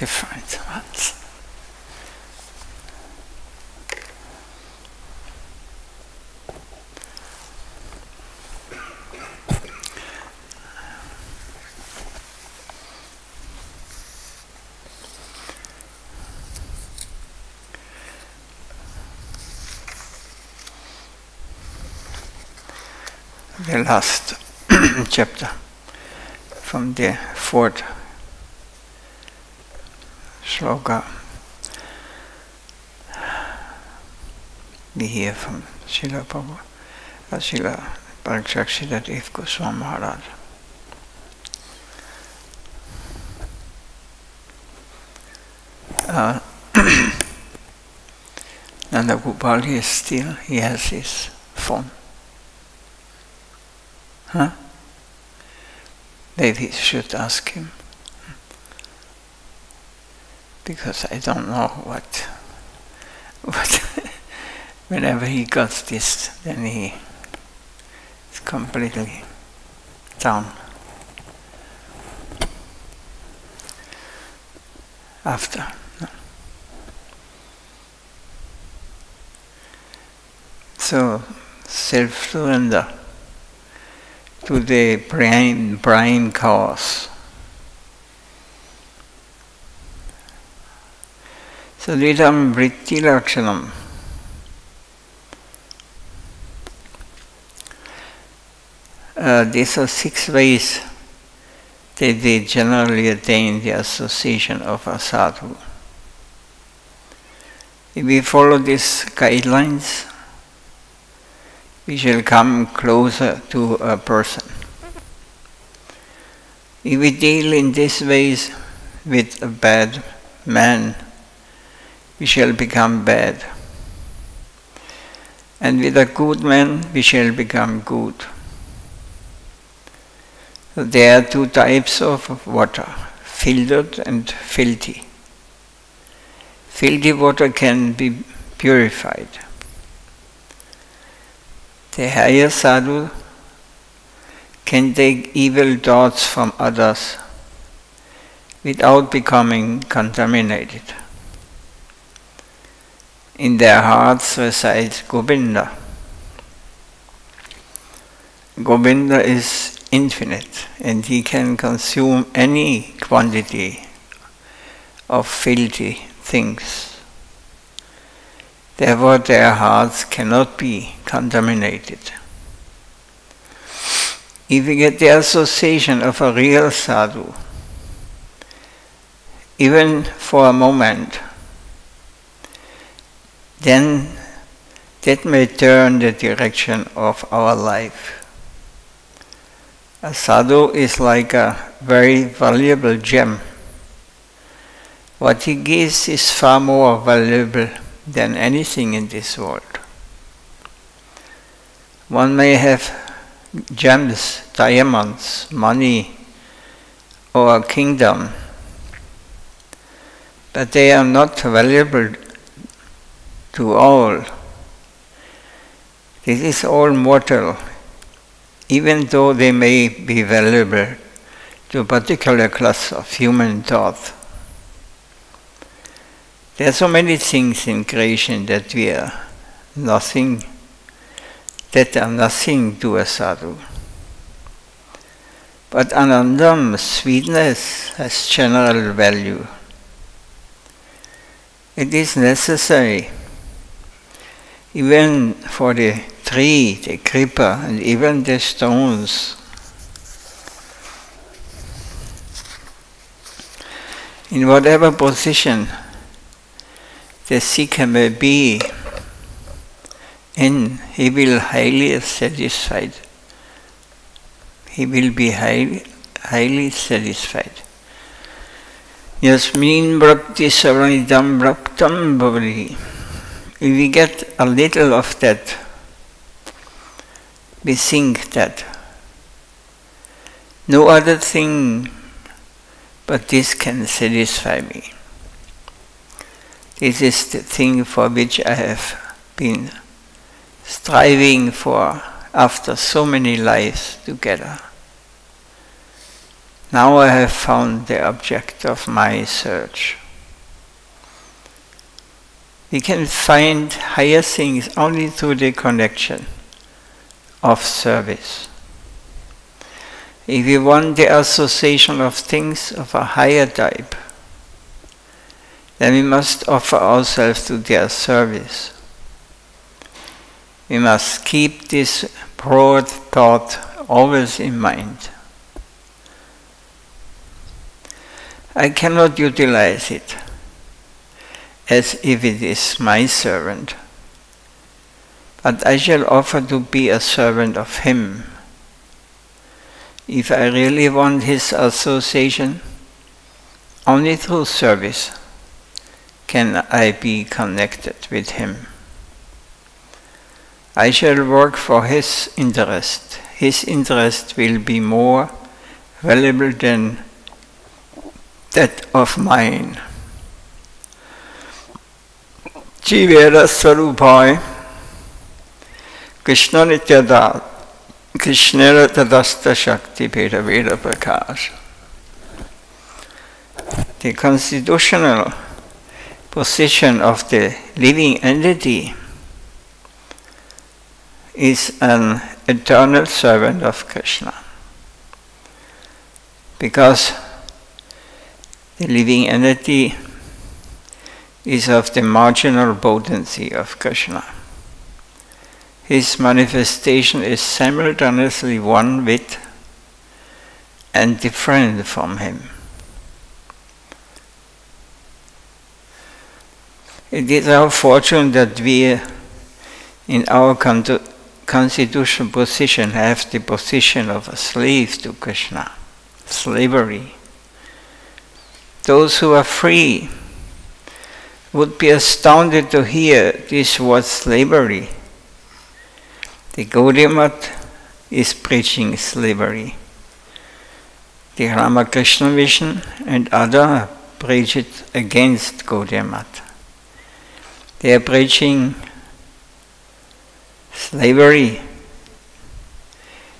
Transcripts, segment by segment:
different ones. The last chapter from the 4th shloka. We hear from Srila Prabhupada, Srila Parikshit Dev Goswami Maharaj. Nanda Gopal is still, he has his phone. Huh? Maybe you should ask him. Because I don't know what whenever he got this, then he is completely down. After. So, self-surrender to the prime cause. So, Dvidam Vritti Lakshanam. These are 6 ways that they generally attain the association of a sadhu. If we follow these guidelines, we shall come closer to a person. If we deal in these ways with a bad man, we shall become bad. And with a good man, we shall become good. So there are 2 types of water, filtered and filthy. Filthy water can be purified. The higher sadhu can take evil thoughts from others without becoming contaminated. In their hearts resides Govinda. Govinda is infinite and he can consume any quantity of filthy things. Therefore, their hearts cannot be contaminated. If we get the association of a real sadhu, even for a moment, then that may turn the direction of our life. A sadhu is like a very valuable gem. What he gives is far more valuable than anything in this world. One may have gems, diamonds, money, or a kingdom, but they are not valuable to all. This is all mortal, even though they may be valuable to a particular class of human thought. There are so many things in creation that are nothing to a sadhu. But anandam, sweetness, has general value. It is necessary even for the tree, the kripa, and even the stones. In whatever position the seeker may be in, he will highly satisfied. He will be highly satisfied. Yasmin bhakti saranidam bhaktam bhavati. If we get a little of that, we think that no other thing but this can satisfy me. This is the thing for which I have been striving for after so many lives together. Now I have found the object of my search. We can find higher things only through the connection of service. If we want the association of things of a higher type, then we must offer ourselves to their service. We must keep this broad thought always in mind. I cannot utilize it as if it is my servant, but I shall offer to be a servant of him. If I really want his association, only through service can I be connected with him. I shall work for his interest. His interest will be more valuable than that of mine. Jivera Swarupai Krishna Nityada Krishnera Tadasta Shakti Veda Veda Prakash. The constitutional position of the living entity is an eternal servant of Krishna, because the living entity is of the marginal potency of Krishna. His manifestation is simultaneously one with and different from him. It is our fortune that we, in our constitutional position, have the position of a slave to Krishna, slavery. Those who are free would be astounded to hear this word slavery. The Gaudiya Math is preaching slavery. The Ramakrishna Mission and others preach it against Gaudiya Math. They are preaching slavery.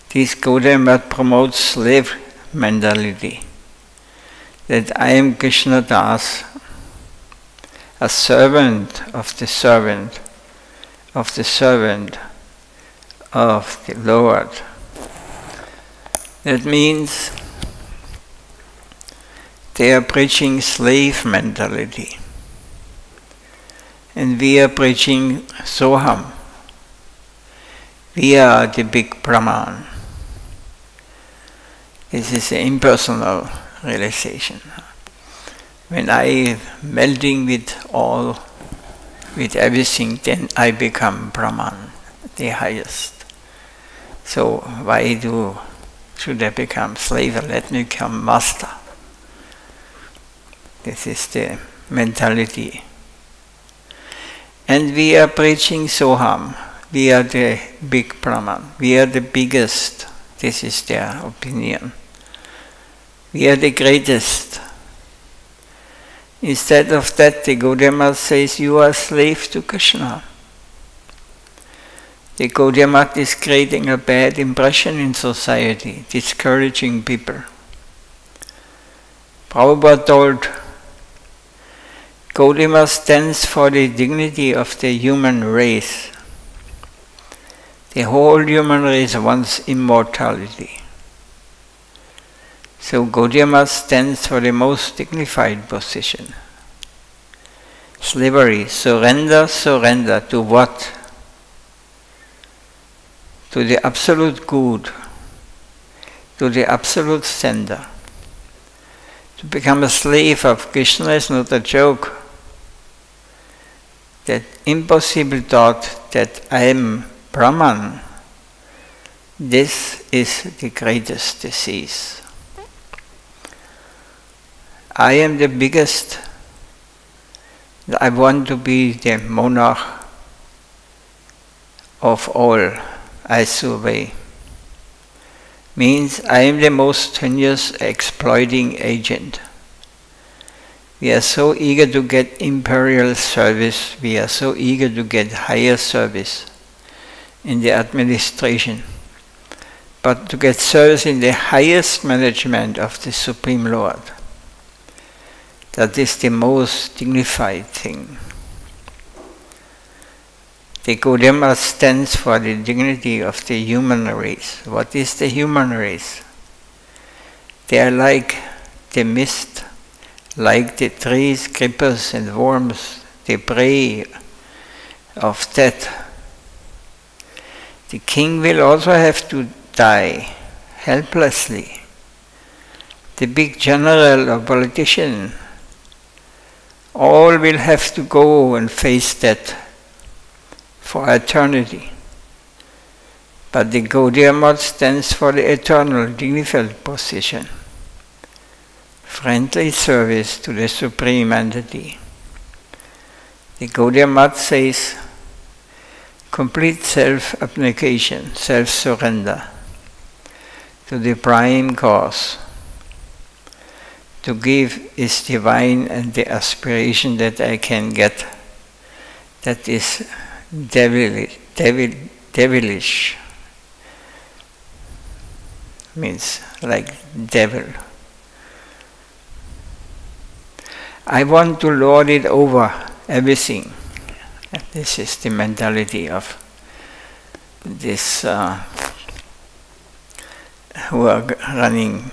This Gaudiya Math promotes slave mentality, that I am Krishna Das, a servant of the servant of the servant of the Lord. That means they are preaching slave mentality. And we are preaching Soham. We are the big Brahman. This is an impersonal realization. When I am melding with all, with everything, then I become Brahman, the highest. So why should I become slave? Let me become master. This is the mentality. And we are preaching Soham. We are the big Brahman. We are the biggest. This is their opinion. We are the greatest. Instead of that, the Gaudiya Math says, you are a slave to Krishna. The Gaudiya Math is creating a bad impression in society, discouraging people. Prabhupada told, Gaudiya Math stands for the dignity of the human race. The whole human race wants immortality. So Gaudiya Math stands for the most dignified position. Slavery, surrender to what? To the absolute good, to the absolute center. To become a slave of Krishna is not a joke. That impossible thought that I am Brahman, this is the greatest disease. I am the biggest. I want to be the monarch of all I survey. Means I am the most tenuous exploiting agent. We are so eager to get imperial service, we are so eager to get higher service in the administration, but to get service in the highest management of the Supreme Lord. That is the most dignified thing. The Gaudiya Math stands for the dignity of the human race. What is the human race? They are like the mist, like the trees, creepers and worms, the prey of death. The king will also have to die helplessly. The big general or politician, all will have to go and face death for eternity. But the Gaudiya Math stands for the eternal, dignified position. Friendly service to the Supreme Entity. The Gaudiya Math says, complete self-abnegation, self-surrender to the prime cause. To give is divine, and the aspiration that I can get, that is devilish. Means like devil. I want to lord it over everything. This is the mentality of this who are running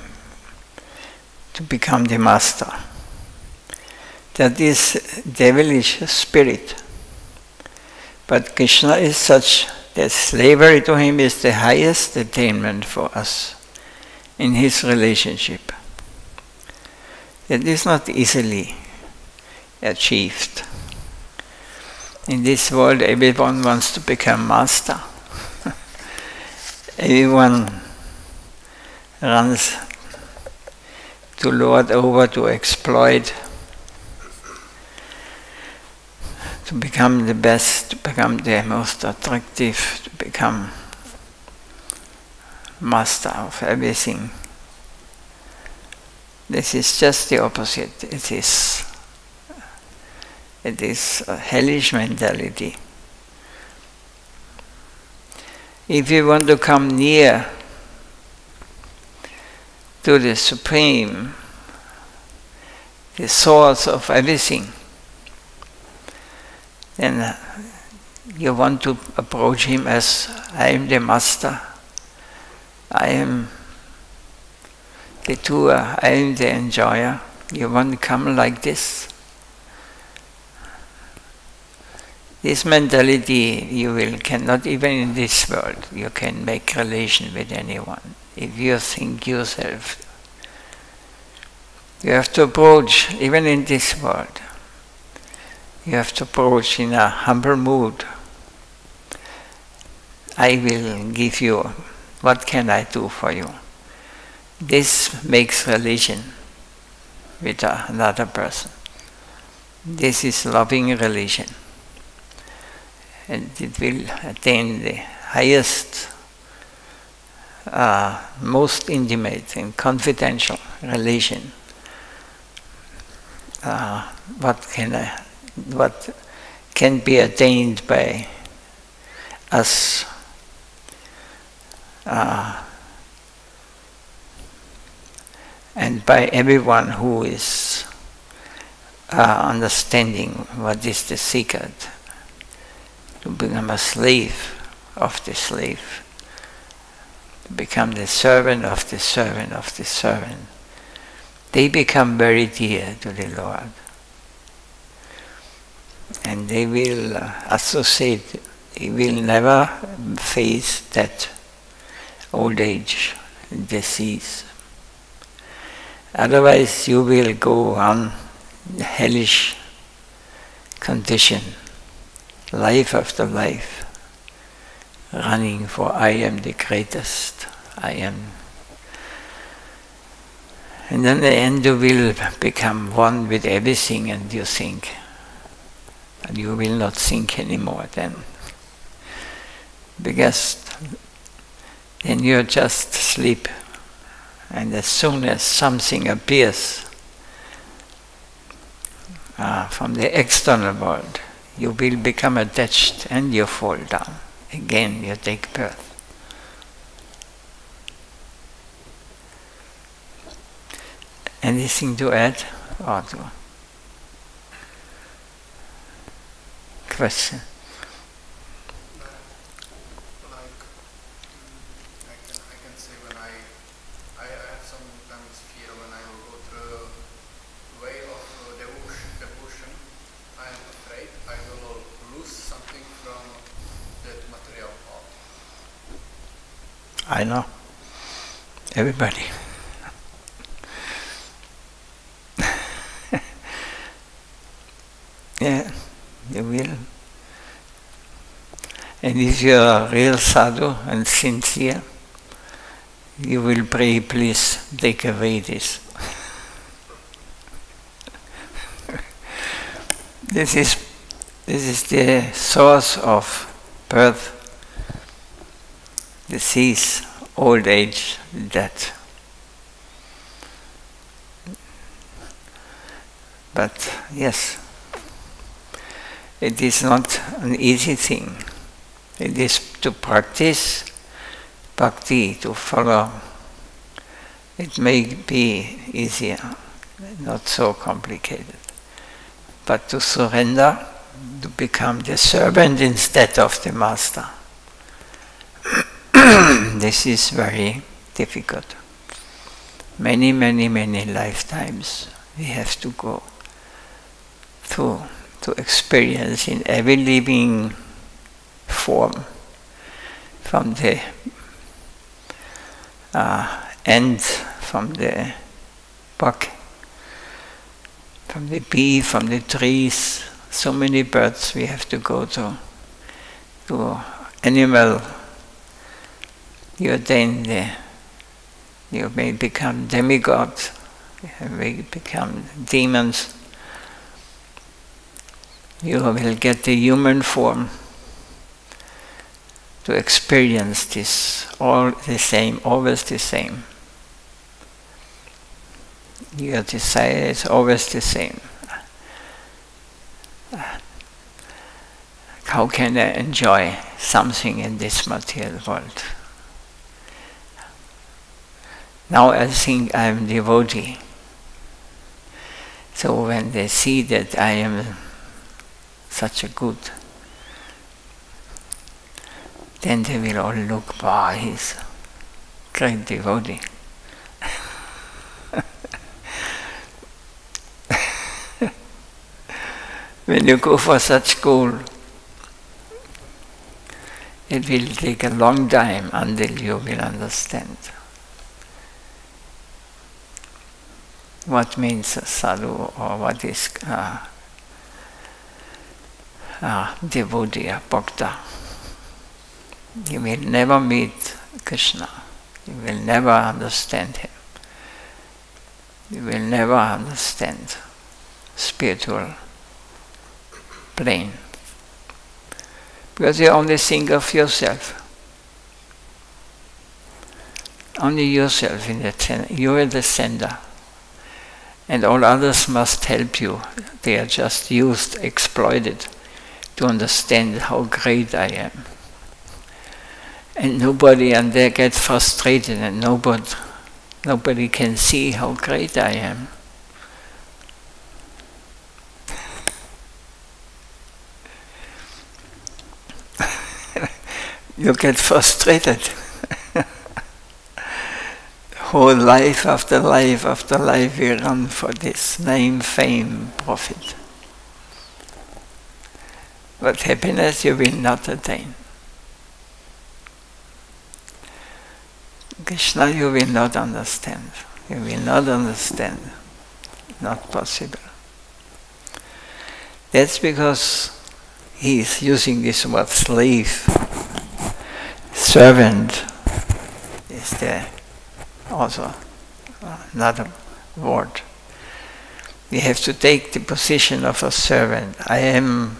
to become the master. That is devilish spirit. But Krishna is such that slavery to him is the highest attainment for us in his relationship. It is not easily achieved. In this world, everyone wants to become master. Everyone runs to lord over, to exploit, to become the best, to become the most attractive, to become master of everything. This is just the opposite. It is a hellish mentality. If you want to come near to the Supreme, the source of everything, then you want to approach him as, I am the master, I am the doer, I am the enjoyer. You want to come like this? This mentality cannot even in this world, you can make relation with anyone. If you think yourself, you have to approach, even in this world, you have to approach in a humble mood. I will give you, what can I do for you? This makes relation with another person. This is loving relation. And it will attain the highest, most intimate and confidential relation. What can be attained by us and by everyone who is understanding what is the secret, to become a slave of the slave, to become the servant of the servant of the servant. They become very dear to the Lord. And they will associate, they will never face death, old age, disease. Otherwise you will go on hellish condition, life after life, running for I am the greatest, I am. And then in the end you will become one with everything, and you think, and you will not think anymore then. Because then you just sleep, and as soon as something appears from the external world, you will become attached and you fall down. Again you take birth. Anything to add or to question? I can say when I have sometimes fear when I will go through the way of devotion. I am afraid I will lose something from that material part. I know. Everybody. Yeah, you will. And if you are a real sadhu and sincere, you will pray, please take away this. This is the source of birth, disease, old age, death. But yes, it is not an easy thing. It is to practice bhakti, to follow. It may be easier, not so complicated. But to surrender, to become the servant instead of the master, this is very difficult. Many, many, many lifetimes we have to go through to experience in every living form, from the ant, from the bug, from the bee, from the trees. So many birds we have to go to animal. You may become demigod, you may become demons. You will get the human form to experience this, all the same, always the same. Your desire is always the same. How can I enjoy something in this material world? Now I think I am devotee. So when they see that I am such a good, then they will all look, wow, he's a great devotee. When you go for such goal, it will take a long time until you will understand what means a sadhu or what is devotee, a bhakta. You will never meet Krishna. You will never understand him. You will never understand spiritual plane. Because you only think of yourself. Only yourself in the center. You are the center. And all others must help you. They are just used, exploited to understand how great I am. And nobody, and they get frustrated, and nobody can see how great I am. You get frustrated. Whole life after life after life we run for this name, fame, profit. But happiness you will not attain. Krishna you will not understand. You will not understand. Not possible. That's because he is using this word slave. Servant is there also another word. We have to take the position of a servant. I am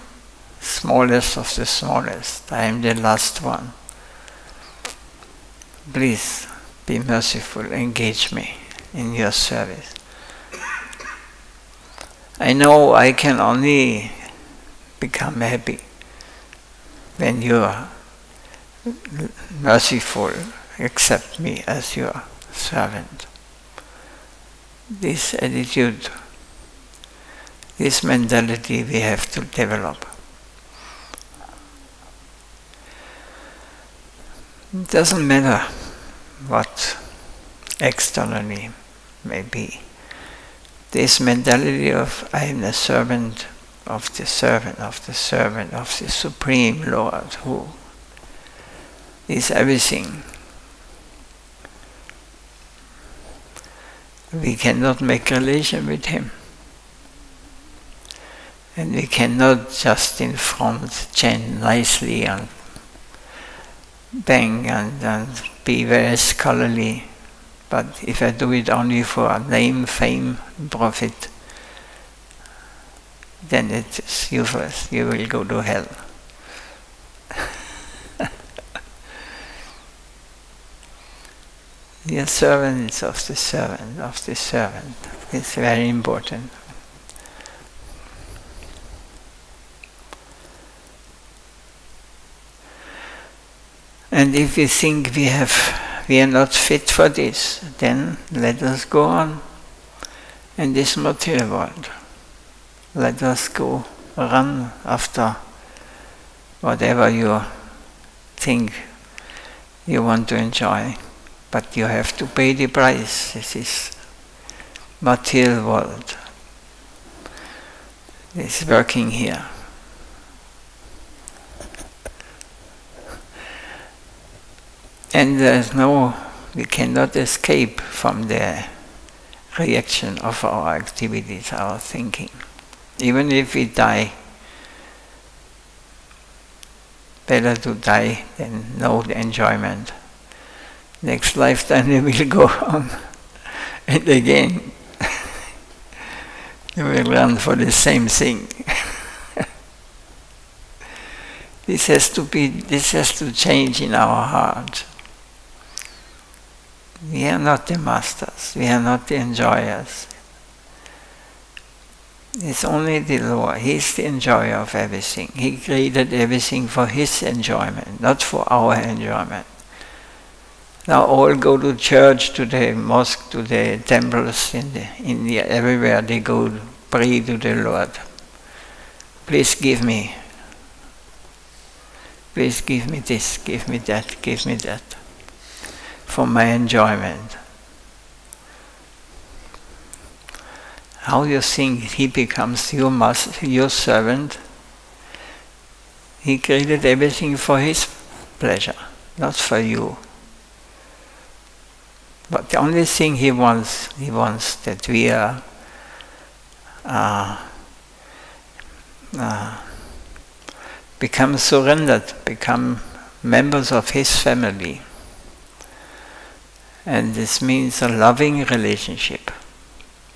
smallest of the smallest. I am the last one. Please be merciful, engage me in your service. I know I can only become happy when you are merciful, accept me as your servant. This attitude, this mentality we have to develop. It doesn't matter what externally may be. This mentality of I am the servant of the servant of the servant of the Supreme Lord who is everything. We cannot make relation with him. And we cannot just in front chant nicely and bang and be very scholarly. But if I do it only for name, fame, profit, then it is useless. You will go to hell. The servant is of the servant of the servant. It's very important. And if we think we are not fit for this, then let us go on in this material world. Let us go run after whatever you think you want to enjoy. But you have to pay the price. This is material world. It's working here. And we cannot escape from the reaction of our activities, our thinking. Even if we die, better to die than no enjoyment. Next lifetime we will go on, and again we will run for the same thing. This has to change in our heart. We are not the masters, we are not the enjoyers. It's only the Lord. He's the enjoyer of everything. He created everything for His enjoyment, not for our enjoyment. Now all go to church, to the mosque, to the temples, everywhere they go pray to the Lord. Please give me. Please give me this, give me that, for my enjoyment. How you think he becomes your master, your servant? He created everything for his pleasure, not for you. But the only thing he wants that we are become surrendered, become members of his family. And this means a loving relationship.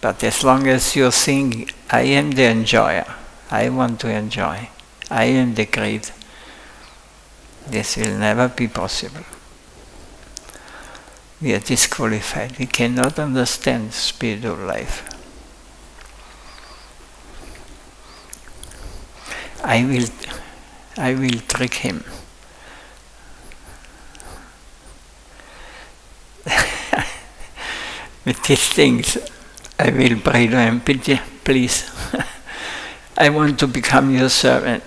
But as long as you think, I am the enjoyer, I want to enjoy, I am the great, this will never be possible. We are disqualified. We cannot understand spiritual life. I will trick him. With these things, I will pray to him, please, I want to become your servant.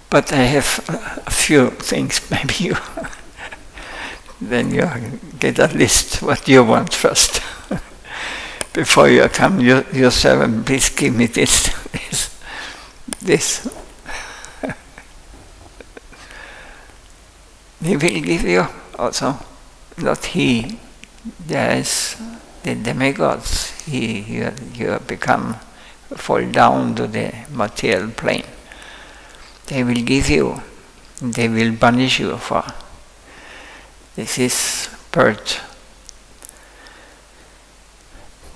But I have a few things, maybe you. Then you get a list what you want first. Before you come, your servant, please give me this. He will give you also. Not he. There is the demigods. You fall down to the material plane. They will give you, they will punish you for. This is birth.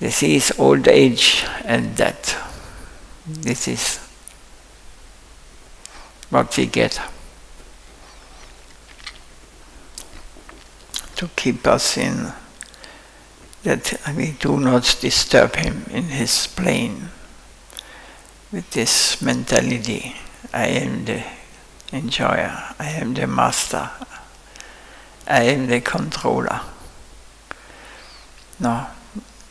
This is old age and death. This is what we get to keep us in, that we do not disturb him in his plane with this mentality. I am the enjoyer, I am the master, I am the controller. No.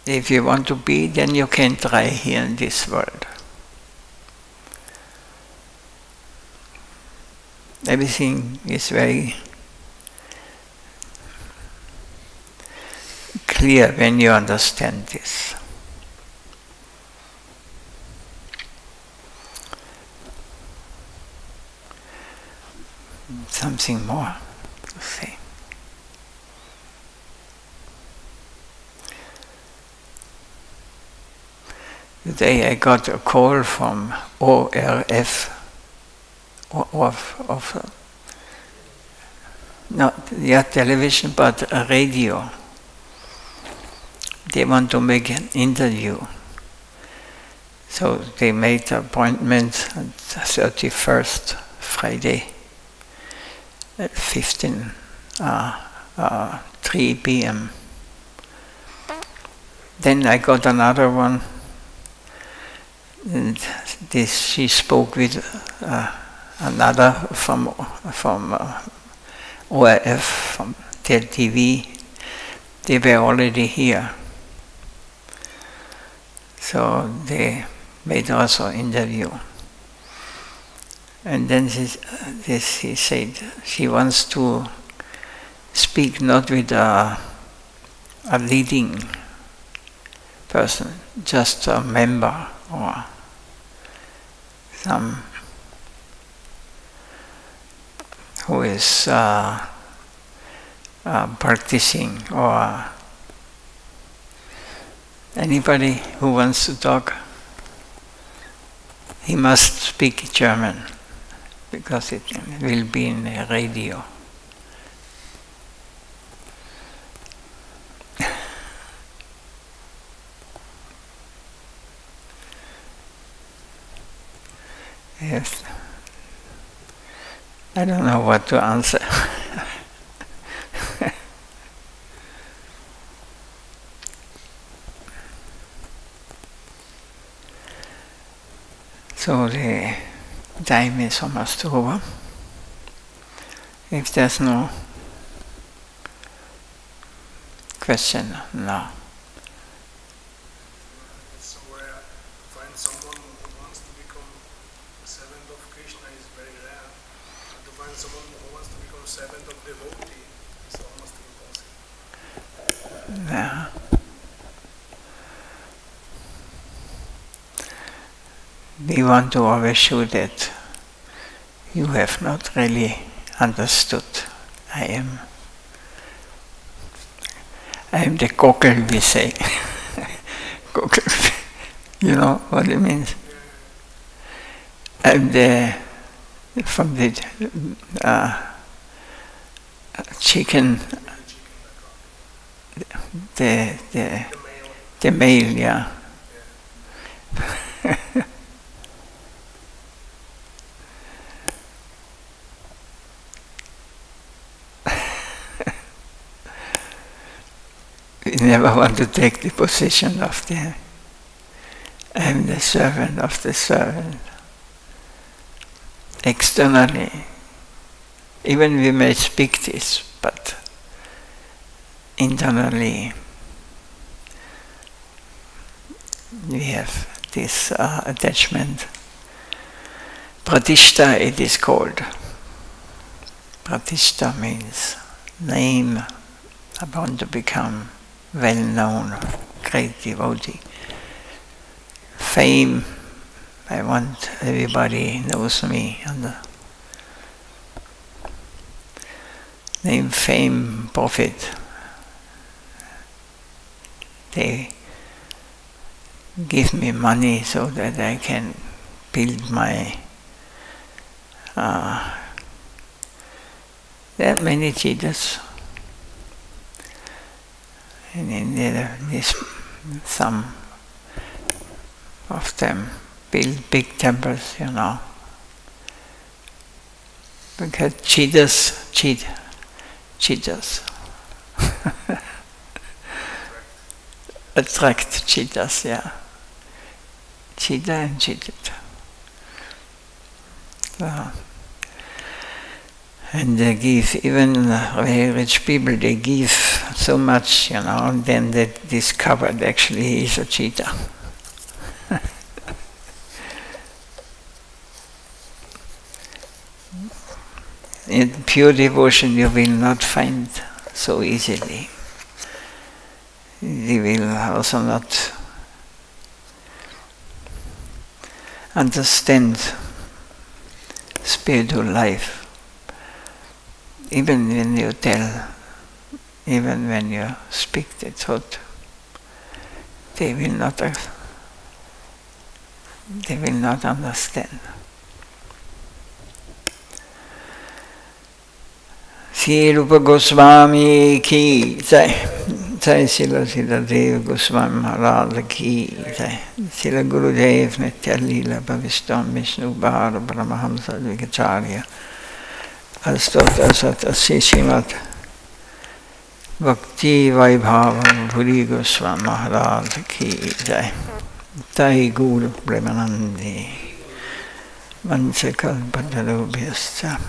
If you want to be, then you can try here in this world. Everything is very clear when you understand this. Something more to say. Today I got a call from ORF, not television, but a radio. They want to make an interview. So they made an appointment on the 31st, Friday, at 3 p.m. Then I got another one, and she spoke with another from ORF, from their TV. They were already here. So they made also an interview. And then she said she wants to speak not with a leading person, just a member or some who is practicing, or anybody who wants to talk. He must speak German, because it will be in the radio. Yes. I don't know what to answer. So the time is almost over. If there's no question, no. Somewhere find someone who wants to become a servant of Krishna is very rare. And to find someone who wants to become a servant of devotee is almost impossible. Yeah. We want to always show that you have not really understood. I am the goggle, we say. Goggle. You know what it means? I'm from the chicken, the male, yeah. We never want to take the position of the I'm the servant of the servant. Externally, even we may speak this, but internally we have this attachment. Pratishta it is called. Pratishta means name. I want to become well-known, great devotee. Fame, I want everybody knows me. And name, fame, profit. They give me money so that I can build my... there are many cheaters. And in this, some of them build big temples, you know. Because cheaters cheat. Cheaters. Attract cheaters, yeah. Cheater and cheated. And they give, even very rich people, they give so much, and then they discovered actually he's a cheater. In pure devotion you will not find so easily. You will also not understand spiritual life. Even when you tell, even when you speak the truth, they will not understand. Sri Rupa Goswami ki jai, jai Srila Sridhar Goswami Maharaj ki jai, Srila Gurudev Nitya Leela Bhavistam Vishnu Bhara Brahmahamsa Vikacharya Astottasat Srimad Bhakti Vaibhava Bhuri Goswami Maharaj ki jai, Tai Guru Premanandi Vanchakalpatarubhyascha.